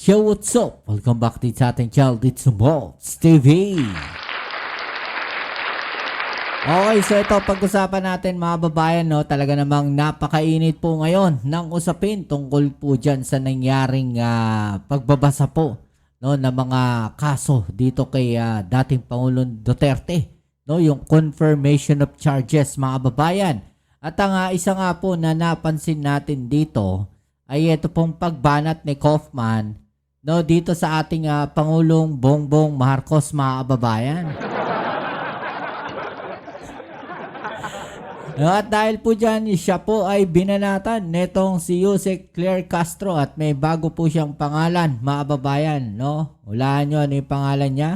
Yo, what's up? Welcome back din sa ating channel dito sa Malts TV. Okay, so ito pag-usapan natin mga babayan, no? Talaga namang napakainit po ngayon ng usapin tungkol po dyan sa nangyaring pagbabasa po, no, ng mga kaso dito kay dating Pangulong Duterte, no? Yung confirmation of charges mga babayan. At ang isa nga po na napansin natin dito ay ito pong pagbanat ni Kaufman, no, dito sa ating Pangulong Bongbong Marcos mga kababayan. No, at dahil po dyan, siya po ay binanatan netong si Yusek Claire Castro at may bago po siyang pangalan mga kababayan, no? Hulaan nyo ano yung pangalan niya?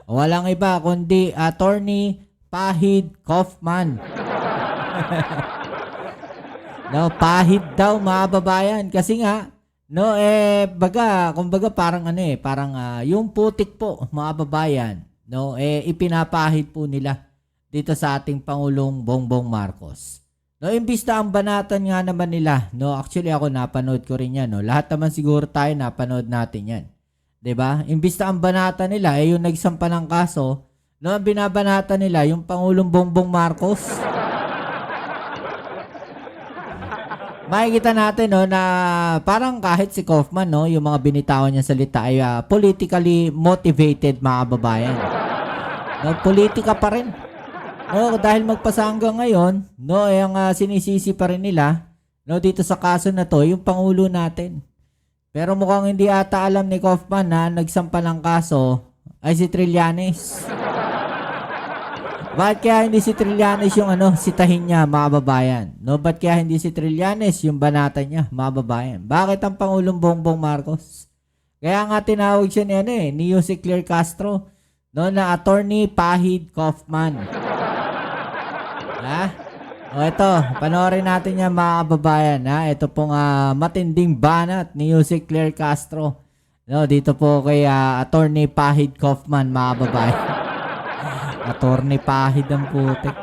Walang iba kundi Attorney Pahid Kaufman. No, pahid daw mga babayan kasi nga no kumbaga parang parang yung putik po mga babayan, no, ipinapahid po nila dito sa ating Pangulong Bongbong Marcos. No, imbis na ang banatan nga naman nila, no, actually ako napanood ko rin yan, no. Lahat naman siguro tayo napanood natin yan. 'Di ba? Imbis na ang banatan nila yung nagsampa ng kaso, no, ang binabanatan nila yung Pangulong Bongbong Marcos. Makikita natin, no, na parang kahit si Kaufman, no, yung mga binitawan niya salita ay politically motivated mga babayan. No, politika pa rin. No, dahil magpasa hanggang ngayon, no, ang sinisisi pa rin nila, no, dito sa kaso na to, yung Pangulo natin. Pero mukhang hindi ata alam ni Kaufman na nagsampa ng kaso ay si Trillanes. Bakit kaya hindi si Trillanes yung sitahin niya mga babayan? No, ba't kaya hindi si Trillanes yung banatan niya mga babayan? Bakit ang Pangulong Bongbong Marcos? Kaya nga tinawag siya ni Yusek Claire Castro, no, na Attorney Pahid Kaufman. Ha? O ito, panoorin natin yan mga kababayan, ha? Ito pong matinding banat ni Yusek Claire Castro, no, dito po kay Attorney Pahid Kaufman mga babayan. Attorney Pahid ang putik.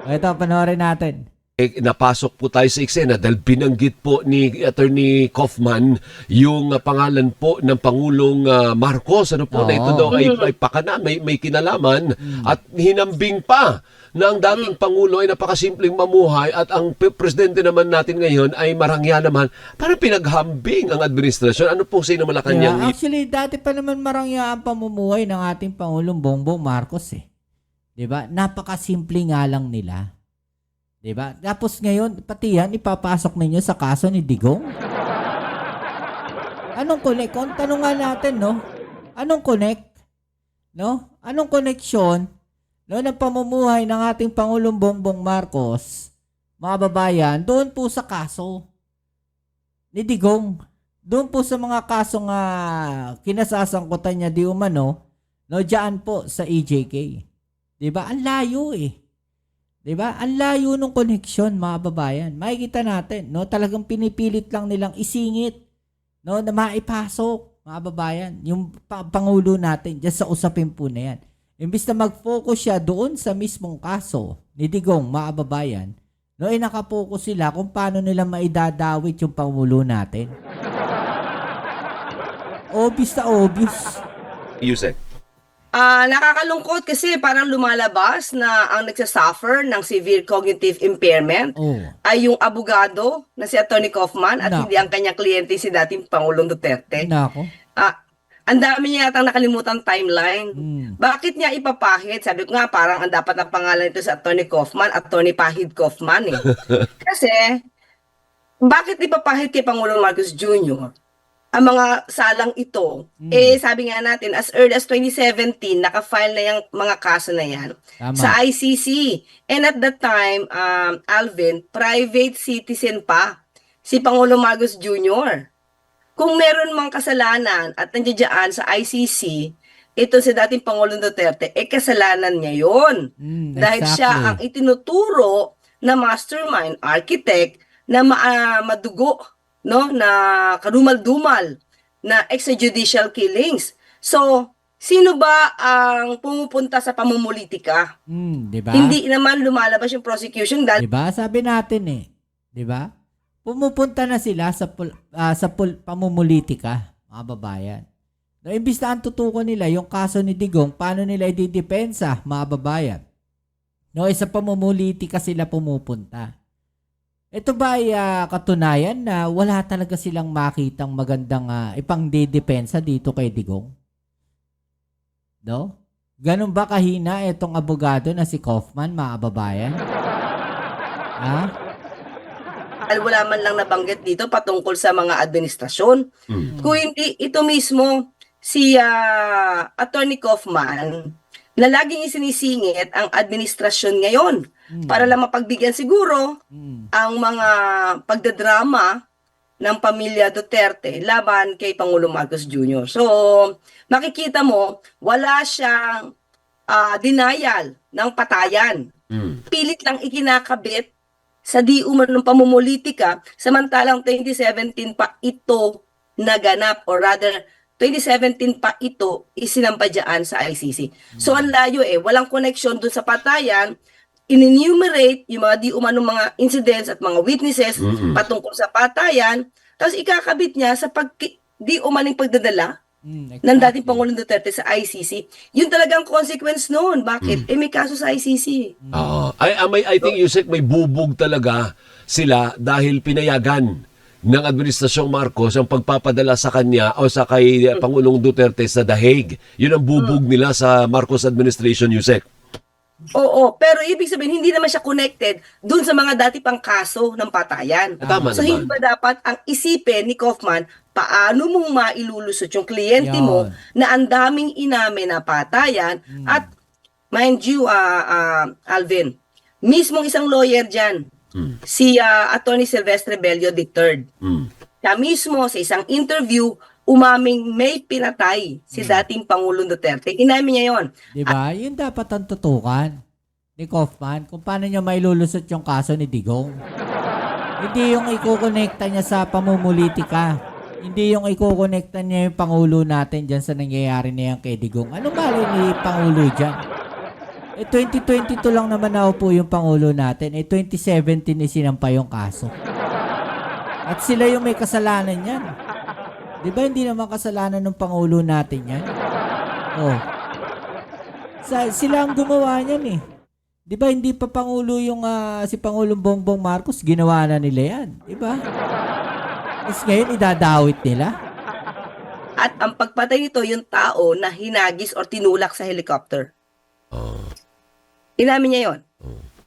O ito, panoorin natin. Napasok po tayo sa eksena dahil binanggit po ni Attorney Kaufman yung pangalan po ng Pangulong Marcos. Ano po, na ito daw ay pakana, may kinalaman at hinambing pa na ang dating Pangulo ay napakasimpleng mamuhay at ang presidente naman natin ngayon ay marangya naman. Parang pinaghambing ang administrasyon. Ano pong Malacanang? Actually, dati pa naman marangya ang pamumuhay ng ating Pangulong Bongbong Marcos eh. 'Di ba? Napakasimple nga lang nila. 'Di ba? Tapos ngayon, pati yan ipapasok ninyo sa kaso ni Digong. Anong connect? Kung tanong nga natin, no? Anong connect? No? Anong connection, no, ng pamumuhay ng ating Pangulong Bongbong Marcos, mga babayan, doon po sa kaso ni Digong. Doon po sa mga kasong kinasasangkutan niya di umano, no, diyan po sa EJK. 'Di ba? Ang layo eh. 'Di ba? Ang layo ng connection mga babayan. Makikita natin, no, talagang pinipilit lang nilang isingit, no, na maipasok mga babayan yung Pangulo natin diyan sa usapin po na yan. Imbis na mag-focus siya doon sa mismong kaso ni Digong mga babayan, no, nakapokus sila kung paano nila maidadawit yung Pangulo natin. Obvious na obvious. Yusek. Nakakalungkot kasi parang lumalabas na ang nagsasuffer ng severe cognitive impairment ay yung abogado na si Attorney Kaufman at hindi ang kanyang kliyente si dating Pangulong Duterte. Nako. Ang dami niya yatang nakalimutan timeline. Bakit niya ipapahid? Sabi ko nga parang ang dapat ang pangalan nito sa Attorney Kaufman, Attorney Pahid Kaufman eh. Kasi bakit ipapahid kay Pangulong Marcos Jr.? Ang mga salang ito, sabi nga natin, as early as 2017, nakafile na yung mga kaso na yan sa ICC. And at that time, Alvin, private citizen pa si Pangulong Marcos Jr. Kung meron mang kasalanan at nandiyan sa ICC, ito si dating Pangulong Duterte, kasalanan niya yun. Dahil siya ang itinuturo na mastermind, architect, na madugo, no, na kadumal-dumal na extrajudicial killings. So, sino ba ang pumupunta sa pamumulitika? Diba? Hindi naman lumalabas yung prosecution dahil diba? Sabi natin eh, diba? Pumupunta na sila sa pamumulitika, mga babayan. No, imbis na ang tutukan nila yung kaso ni Digong, paano nila ididepensa, mga babayan? No, sa pamumulitika sila pumupunta. Ito ba ay katunayan na wala talaga silang makitang magandang ipangdidepensa dito kay Digong? No? Ganun ba kahina itong abogado na si Kaufman, mga babayan? Ha? Wala man lang nabanggit dito patungkol sa mga administrasyon. Kung hindi, ito mismo si Attorney Kaufman na laging isinisingit ang administrasyon ngayon para lang mapagbigyan siguro ang mga pagdadrama ng pamilya Duterte laban kay Pangulong Marcos Jr. So, makikita mo, wala siyang denial ng patayan. Pilit lang ikinakabit sa di umanong pamumulitika, samantalang 2017 pa ito naganap, or rather 2017 pa ito isinampa dyan sa ICC. So ang layo walang connection dun sa patayan, in-enumerate yung mga di umanong mga incidents at mga witnesses patungkol sa patayan, tapos ikakabit niya sa di umaning pagdadala ng dating Pangulong Duterte sa ICC. Yun talagang consequence noon. Bakit? May kaso sa ICC. I think, Yusek, may bubog talaga sila dahil pinayagan ng Administrasyong Marcos ang pagpapadala sa kanya o sa kay Pangulong Duterte sa The Hague. Yun ang bubog nila sa Marcos administration, Yusek. Oo, pero ibig sabihin, hindi naman siya connected dun sa mga dati pang kaso ng patayan. Tama So, naman. hindi ba dapat ang isipin ni Kaufman, paano mong mailulusot yung kliyente mo na ang daming inamin na patayan at, mind you, Alvin, mismong isang lawyer dyan, si Attorney Silvestre Bello III, siya mismo sa isang interview, umaming may pinatay si dating Pangulong Duterte. Inamin niya yon. Diba? Yun dapat ang tutukan ni Kaufman kung paano niya mailulusot yung kaso ni Digong. Hindi yung ikukonekta niya sa pamumulitika. Hindi yung ikukonekta niya yung Pangulo natin dyan sa nangyayari na yan kay Digong. Anong mali ni Pangulo dyan? 2022 lang naman na po yung Pangulo natin. 2017 isinampa yung kaso. At sila yung may kasalanan yan. Di ba hindi naman kasalanan ng Pangulo natin yan? Oh. Sila ang gumawa niyan Di ba hindi pa Pangulo yung si Pangulong Bongbong Marcos, ginawa na nila yan. Di ba? Tapos ngayon idadawit nila. At ang pagpatay nito, yung tao na hinagis or tinulak sa helicopter. Inamin niya yon.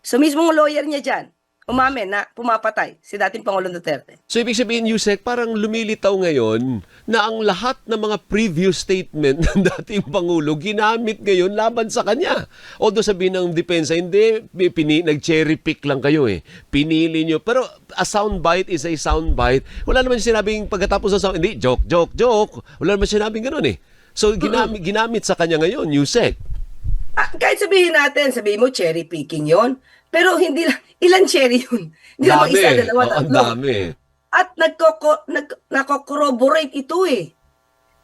So mismong lawyer niya dyan, umamin na pumapatay si dating Pangulong Duterte. So, ibig sabihin, Yusek, parang lumilitaw ngayon na ang lahat ng mga previous statement ng dating Pangulo ginamit ngayon laban sa kanya. Although sabihin ng depensa, hindi, nag-cherry pick lang kayo Pinili nyo. Pero a soundbite is a soundbite. Wala naman sinabing pagkatapos ng hindi, joke. Wala naman sinabing gano'n So, ginamit sa kanya ngayon, Yusek. Kahit sabihin mo cherry picking yon, pero hindi lang, ilan cherry yun? Hindi lang isa, dalawa, tatlo. Ang dami. At nagko-corroborate ito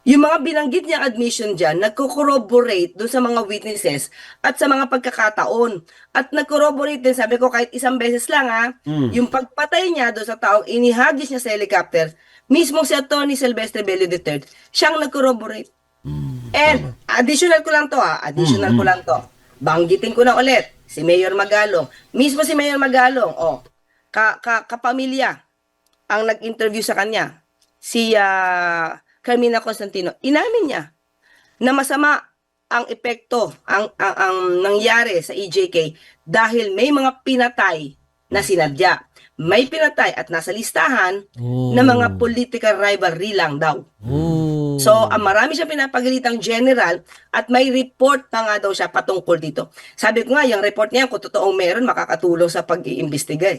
Yung mga binanggit niyang admission dyan, nagko-corroborate doon sa mga witnesses at sa mga pagkakataon. At nag-corroborate din, sabi ko, kahit isang beses lang yung pagpatay niya doon sa taong inihagis niya sa helicopter, mismo si Atty. Silvestre Bello III, siyang nag-corroborate. And additional ko lang to. Banggitin ko na ulit, si Mayor Magalong. Mismo si Mayor Magalong, kapamilya ang nag-interview sa kanya. Si Carmina Constantino, inamin niya na masama ang epekto, ang nangyari sa EJK dahil may mga pinatay na sinadya. May pinatay at nasa listahan na mga political rivalry lang daw. So, marami siya pinapagalitang general at may report pa nga daw siya patungkol dito. Sabi ko nga, yung report niya, kung totoong meron, makakatulong sa pag-iimbestiga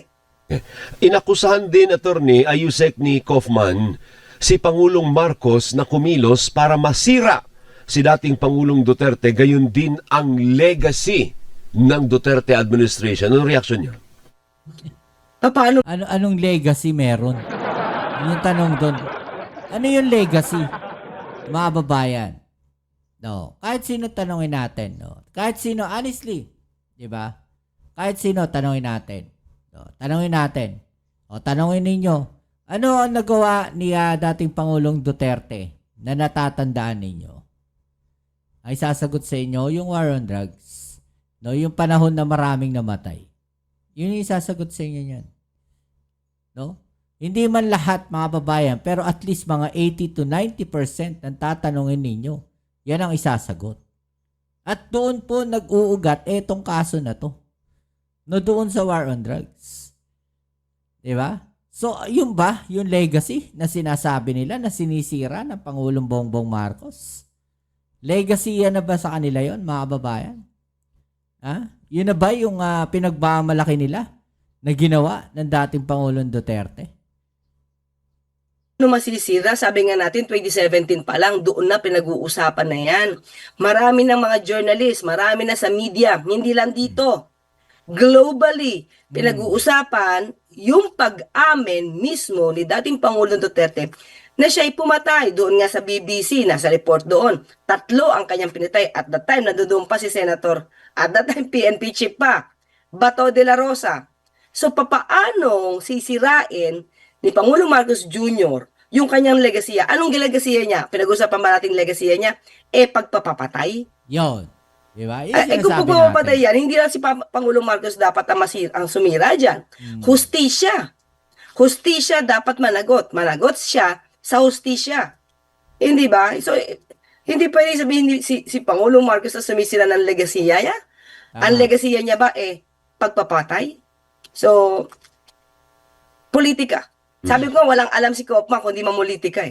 Inakusahan din, Attorney, Yusek ni Kaufman, si Pangulong Marcos na kumilos para masira si dating Pangulong Duterte, gayon din ang legacy ng Duterte administration. Anong reaction niya? Paano? Anong legacy meron? Yung tanong doon. Ano yung legacy? Mga babayan. No. Kahit sino tanongin natin. No? Kahit sino, honestly. Diba? Kahit sino tanongin natin. No? Tanongin natin. O, tanongin ninyo. Ano ang nagawa ni dating Pangulong Duterte na natatandaan ninyo, ay sasagot sa inyo yung war on drugs. No, yung panahon na maraming namatay. Yun yung sasagot sa inyo yan. No? Hindi man lahat mga babayan, pero at least mga 80 to 90% ng tatanungin ninyo, yan ang isasagot. At doon po nag-uugat etong kaso na to. No, doon sa war on drugs. Diba? So, yun ba yung legacy na sinasabi nila na sinisira ng Pangulong Bongbong Marcos? Legacy yan na ba sa kanila yon, mga babayan? Ha? Yun na ba yung pinagmamalaki nila na ginawa ng dating Pangulong Duterte? Ano masisira? Sabi nga natin, 2017 pa lang, doon na pinag-uusapan na yan. Marami ng mga journalist, marami na sa media, hindi lang dito. Globally, pinag-uusapan yung pag-amin mismo ni dating Pangulong Duterte na siya'y pumatay. Doon nga sa BBC, nasa report doon. 3 ang kanyang pinatay. At that time, nandoon pa si Senator, at that time, PNP chief pa, Bato de la Rosa. So, papaanong sisirain ni Pangulong Marcos Jr. yung kanyang legasiya? Anong legasiya niya? Pinag-usapan ba natin legasiya niya? Pagpapapatay. Yon. Diba? Yun Kung sinasabi pagpapatay natin. yan, hindi lang si Pangulong Marcos dapat ang sumira dyan. Hustisya. Hustisya dapat managot. Managot siya sa hustisya. Hindi ba? So, hindi pwede sabihin si Pangulong Marcos na sumisira ng legasiya niya. Ang legasiya niya ba pagpapatay? So, politika. Sabi ko, walang alam si Kaufman kundi mamulitika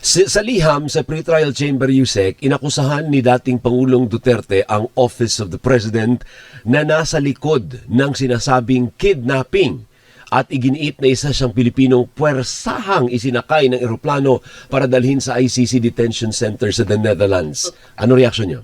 Sa liham sa pretrial chamber USEC, inakusahan ni dating Pangulong Duterte ang Office of the President na nasa likod ng sinasabing kidnapping at iginiit na isa siyang Pilipinong puwersahang isinakay ng eroplano para dalhin sa ICC Detention Center sa the Netherlands. Ano reaksyon niyo?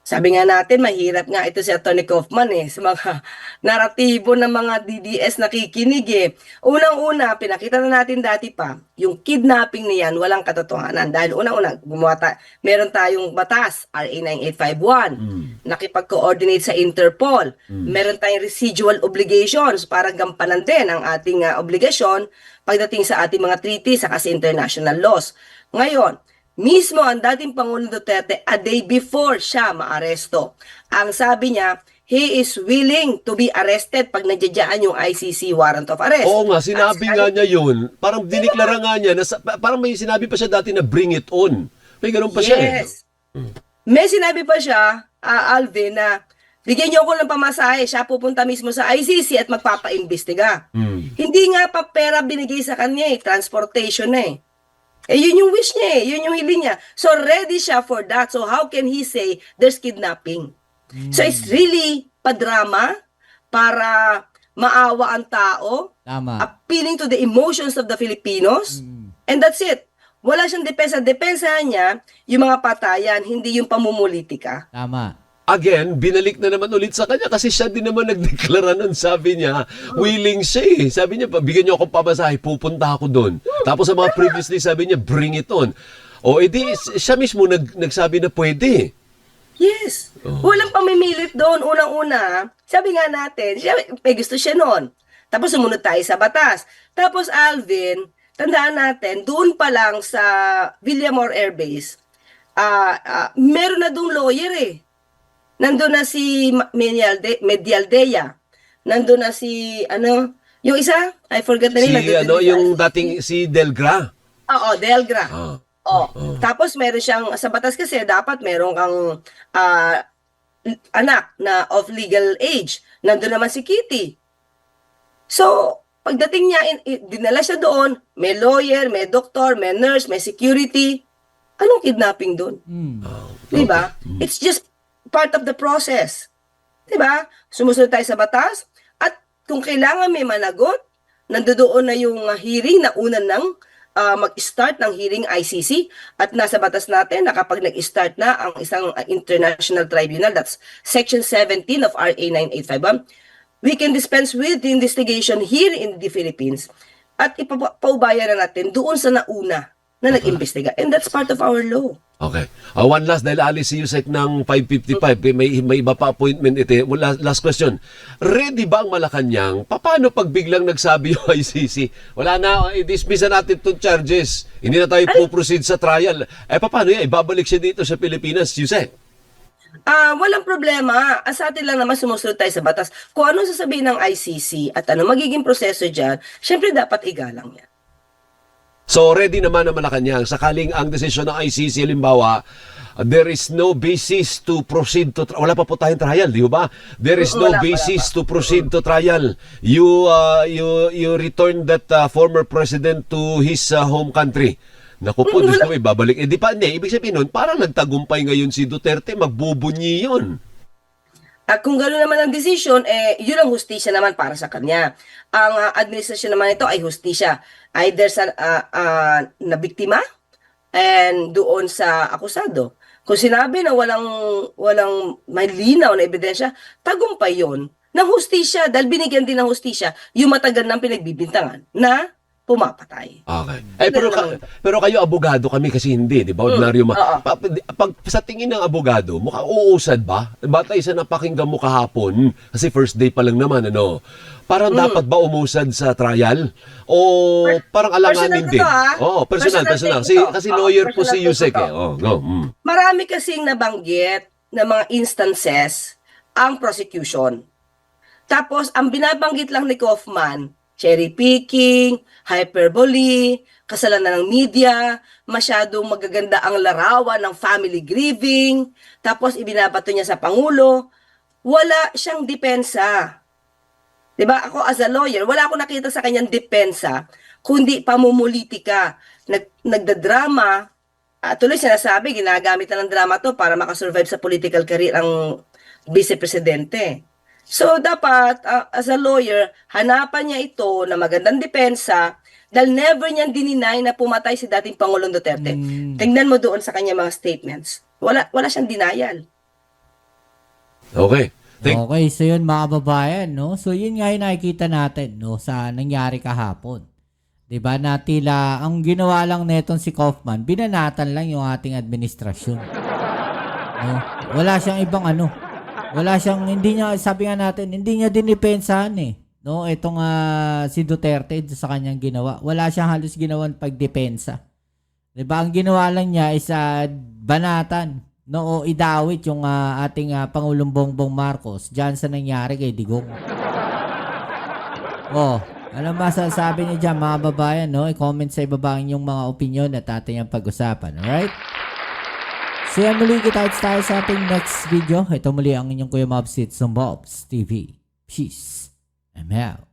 Sabi nga natin, mahirap nga ito si Atty. Kaufman sa mga naratibo ng mga DDS nakikinig Unang-una, pinakita na natin dati pa, yung kidnapping niyan, walang katotohanan. Dahil unang-una, meron tayong batas, RA 9851, nakipag-coordinate sa Interpol. Meron tayong residual obligations para gampanan din ang ating obligasyon pagdating sa ating mga treaty sa kasi international laws. Ngayon, mismo ang dating Pangulong Duterte a day before siya maaresto. Ang sabi niya, he is willing to be arrested pag nandiyan yung ICC warrant of arrest. Oo nga, sinabi nga niya yun. Parang diniklara nga niya, parang may sinabi pa siya dati na bring it on. May ganun pa siya May sinabi pa siya, Alvin, na bigyan niyo ako ng pamasahe, siya pupunta mismo sa ICC at magpapaimbestiga. Hindi nga pa pera binigay sa kanya transportation na yun yung wish niya yun yung hiling niya. So ready siya for that. So how can he say there's kidnapping? So it's really padrama para maawa ang tao. Tama. Appealing to the emotions of the Filipinos. And that's it. Wala siyang depensa. Depensa niya yung mga patayan, hindi yung pamumulitika. Tama. Again, binalik na naman ulit sa kanya kasi siya din naman nagdeklara nun. Sabi niya, willing siya Sabi niya, bigyan niyo akong pamasahe, pupunta ako doon. Tapos sa mga previously, sabi niya, bring it on. O edi, siya mismo nagsabi na pwede. Yes. Walang pamimilit doon. Unang-una, sabi nga natin, siya, may gusto siya noon. Tapos sumunod tayo sa batas. Tapos Alvin, tandaan natin, doon pa lang sa Villamor Air Base, meron na doon lawyer Nandun na si Medialdea. Nandun na si, yung isa? I forgot the name. Yung dating si Delgra. Oo, Delgra. Tapos meron siyang, sa batas kasi, dapat meron kang anak na of legal age. Nandun naman si Kitty. So, pagdating niya, dinala siya doon, may lawyer, may doktor, may nurse, may security. Anong kidnapping doon? Diba? It's just part of the process. Diba? Sumusunod tayo sa batas at kung kailangan may managot, nandoon na yung hearing na una nang mag-start ng hearing ICC at nasa batas natin na kapag nag-start na ang isang international tribunal, that's Section 17 of RA 9851, we can dispense with the investigation here in the Philippines at ipaubayan na natin doon sa nauna na nag-imbestiga. And that's part of our law. Okay. One last, dahil alis si Yusek ng 5:55, may iba pa appointment ito. Last question. Ready ba ang Malacanang? Paano pag biglang nagsabi yung ICC? Wala na, i-dismiss na natin itong charges. Hindi na tayo po-proceed sa trial. Paano yan? Ibabalik siya dito sa Pilipinas, Yusek? Walang problema. Sa atin lang naman sumusunod tayo sa batas. Kung anong sasabihin ng ICC at ano magiging proseso dyan, syempre dapat igalang yan. So, ready naman ang Malacanang. Sakaling ang desisyon ng ICC, halimbawa, there is no basis to proceed to wala pa po tayong trial, di ba? There is no basis to proceed to trial. You return that former president to his home country. Naku po, Diyos ko, babalik. Di pa, ibig sabihin nun, parang nagtagumpay ngayon si Duterte, magbubunyi yun. Kung gano'n naman ang desisyon, yun ang hustisya naman para sa kanya. Ang administrasyon naman ito ay hustisya. Either sa nabiktima and doon sa akusado. Kung sinabi na walang may linaw na ebidensya, tagumpay yun ng hustisya dahil binigyan din ng hustisya yung matagal ng pinagbibintangan na pumapatay. Okay. Pero kayo abogado, kami kasi hindi, di ba? Ordinaryo pag sa tingin ng abogado, mukhang uusad ba? Batay sa napakinggan mo kahapon, kasi first day pa lang naman, ano? Parang dapat ba umusad sa trial? O parang alanganin din? Personal. Kasi lawyer po si Yusek eh. Marami kasing nabanggit na mga instances ang prosecution. Tapos, ang binabanggit lang ni Kaufman, cherry picking, hyperbole, kasalanan ng media, masyadong magaganda ang larawan ng family grieving, tapos ibinabato niya sa Pangulo. Wala siyang depensa. Diba? Ako as a lawyer, wala akong nakita sa kanyang depensa, kundi pamumulitika. Nagdadrama, tuloy sinasabi, ginagamit na ng drama to para makasurvive sa political career ang vice-presidente. So, dapat, as a lawyer, hanapan niya ito na magandang depensa dahil never niyan dininay na pumatay si dating Pangulong Duterte. Tingnan mo doon sa kanya mga statements. Wala siyang denial. Okay. Okay, so yun mga babayan, no? So yun nga yung nakikita natin, no? Sa nangyari kahapon. 'Di ba na tila ang ginawa lang netong si Kaufman, binanatan lang yung ating administrasyon. No? Wala siyang ibang ano. Wala siyang, hindi niya, sabi nga natin, hindi niya dinipensahan eh. No, itong si Duterte sa kanyang ginawa. Wala siyang halos ginawang pagdepensa. 'Di ba? Ang ginawa lang niya is banatan, no, o idawit yung ating Pangulong Bongbong Marcos diyan sa nangyari kay Digong. Alam ba sasabi niyo diyan mga babayan, no? I-comment sa ibaba ang inyong mga opinion at ating ang pag-usapan, alright? So yan muli kita tayo sa ating next video. Ito muli ang inyong Kuya Mobs, it's on Bobs TV. Peace. I'm out.